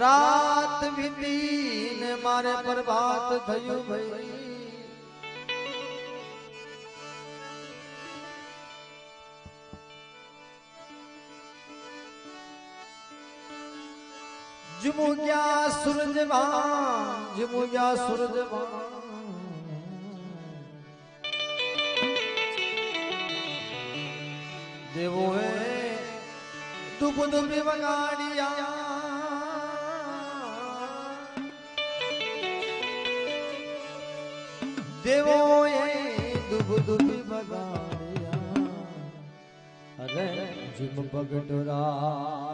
રાત વીતી ને મારે પ્રભાત થયું ભાઈ જમુગ્યા સૂરજમાં જમુગ્યા સૂરજમાં દેવોએ દુબ દુબી વગાડિયા દેવોએ દુબ દુબી વગાડિયા અરે જીમ બગડરા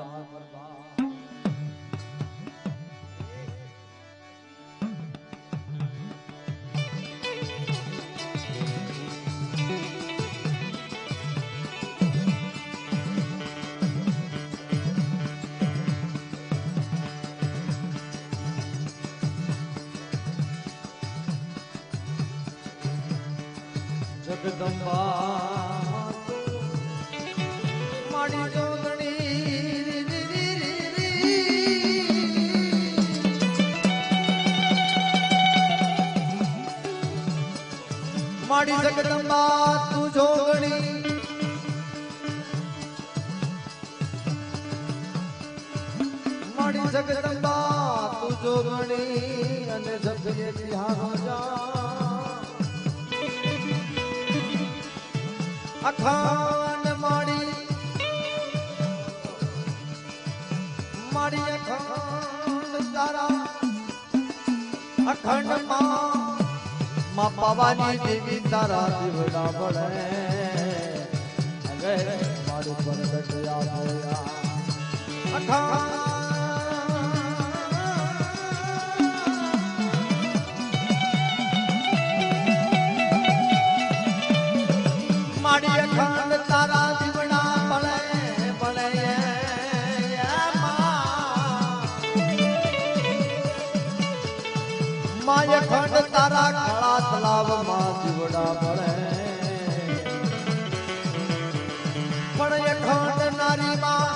જગદંબા માડી જોગણી માડી જગદંબા તું જોગણી માડી જગદંબા તું જોગણી અને જગીએ તિહાર જા અખંડ માડી માડી અખંડ તારા અખંડ માં પાવાની દેવી તારા દીવડા પડે અગે મારું પર દટયા હોયા અખંડ માડી અખંડ તારા જીવડા ભલે ભલે માય અખંડ તારા ખળા તલાવમાં જીવડા ભલે પણ અખંડ નારીમાં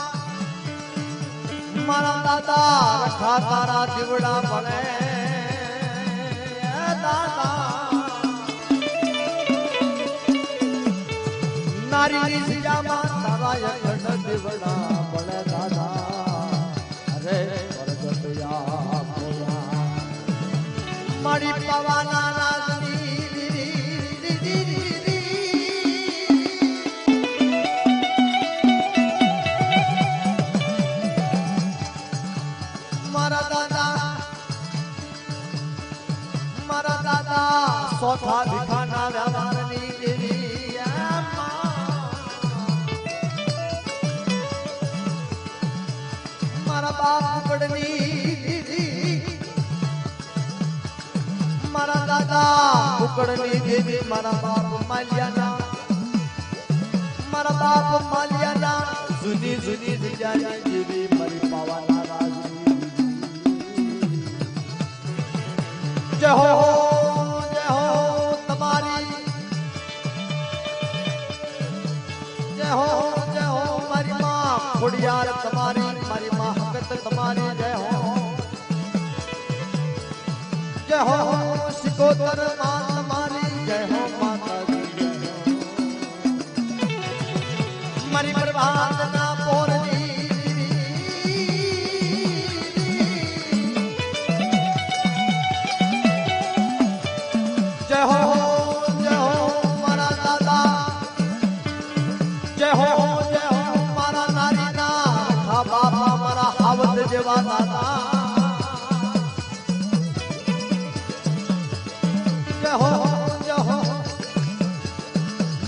મારા દાદા રખા તારા જીવડા ભલે દાદા નારી સિયામાં તારા અખંડ દીવડા બળે દાદા અરે પરગટયા ભોયા મારી પવાના રાજની મારા દાદા સોથા ભીખાના વ્યવહારની દેવી મારા બાપ કુકડની મારા દાદા કુકડની દેવી મારા બાપ માલિયાના મારા બાપ માલિયાના જુની જુની જગ્યાની દેવી મારી પાવાના રાજની જય હો તમારી જય હો મારી માં ખોડિયાર તમારી મારી માં તમારી જય હો શિકોતર માં તમારી જય હો માતાજી મારી પ્રભાત ના પોરની જય હો મારા દાદા જય હો મારા નારી ના બાપા મારા હાવત જેવા દાદા જય હો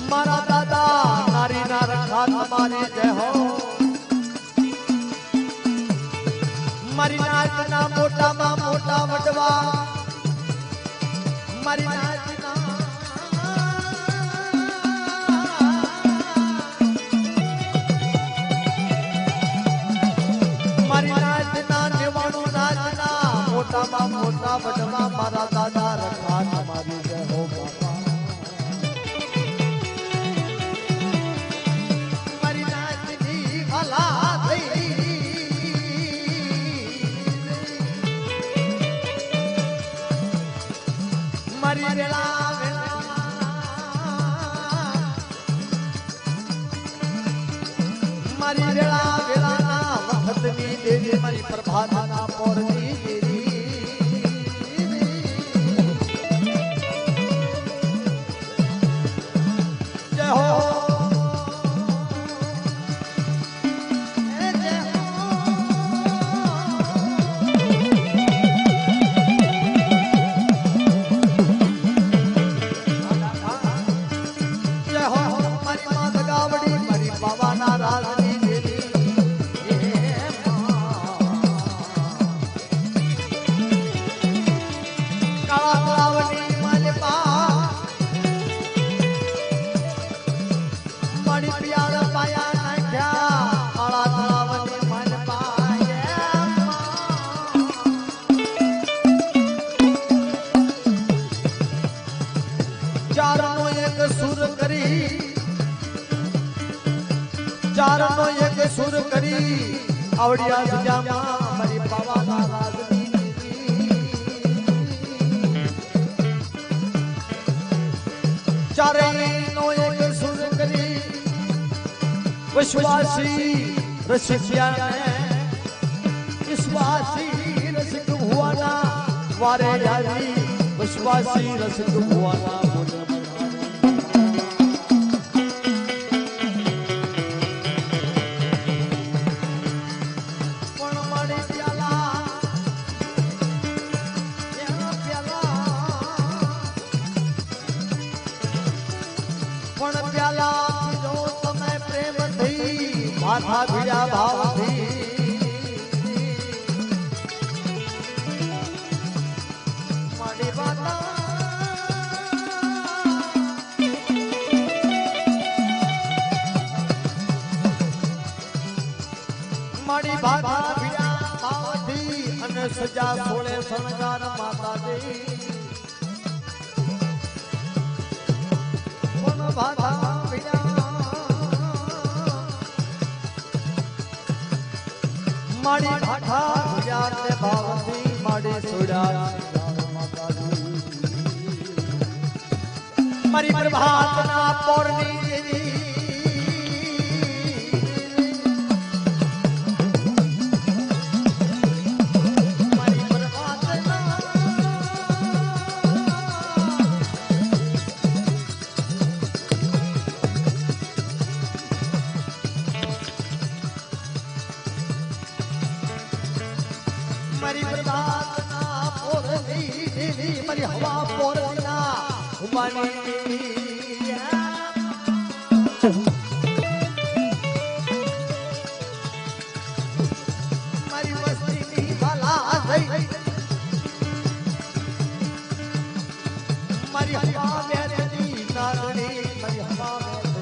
મારા દાદા નારી ના રખા તમારી જય હો મારી નાચ ના મોટામાં મોટા વડવા મારી નાચ મારી નાચના નિવાણું નાચના મોટામાં મોટા વડવા મારા દાદા રખા તમારી જય હો બાપા મારી નાચની ભલા થઈ મારી વેળા વેળાના વખતની દેવી મારી પ્રભાતના પોરની દેવી જય હો ચારનો એક સુર કરી આવડિયા સજામાં મારી પાવાના રાજની ચારેયનો એક સુર કરી વિશ્વાસી રસિકિયાને વિશ્વાસી રસિક ભુવાના વારે આવી વિશ્વાસી રસિક ભુવાના માથા ભીડા ભાવથી મારી વાતા મારી ભાતા ભીડા ભાવથી અને સજા સોળે શણગાર માતાજી કોણ ભાતા ભીડા માડી ભાઠા ગુજરાત ને ભાવથી માડી સુડા મારી પ્રભાતના પોરની દેવી મારી પ્રભાતના મારી પ્રભાતના પોરની દેવી મારી હવા પોરના ઉમાની મારી વસ્તીની વાલા થઈ મારી હવા વેરની નાગણી મારી હવા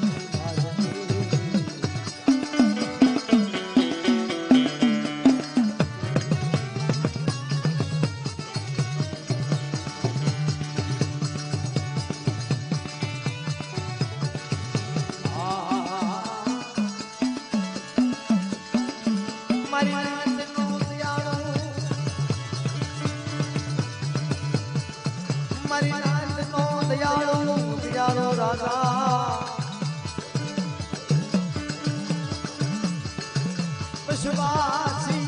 મારી નાથનો દયાળુ દયાળુ રાજા વિશ્વાસી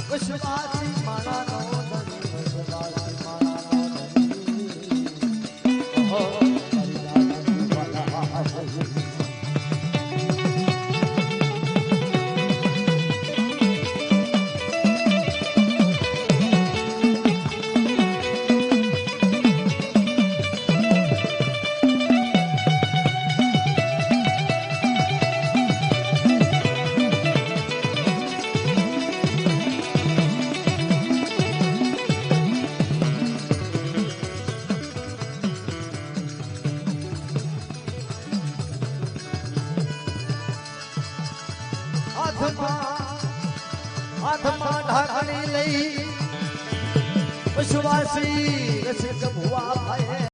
વિશ્વાસી મારા નો ધણી વિશ્વાસી મારા નો ધણી હો મારી નાથની વાલા હાથમાં ઢાકણી લઈ વિશ્વાસી રસિક ભુવા ભાઈ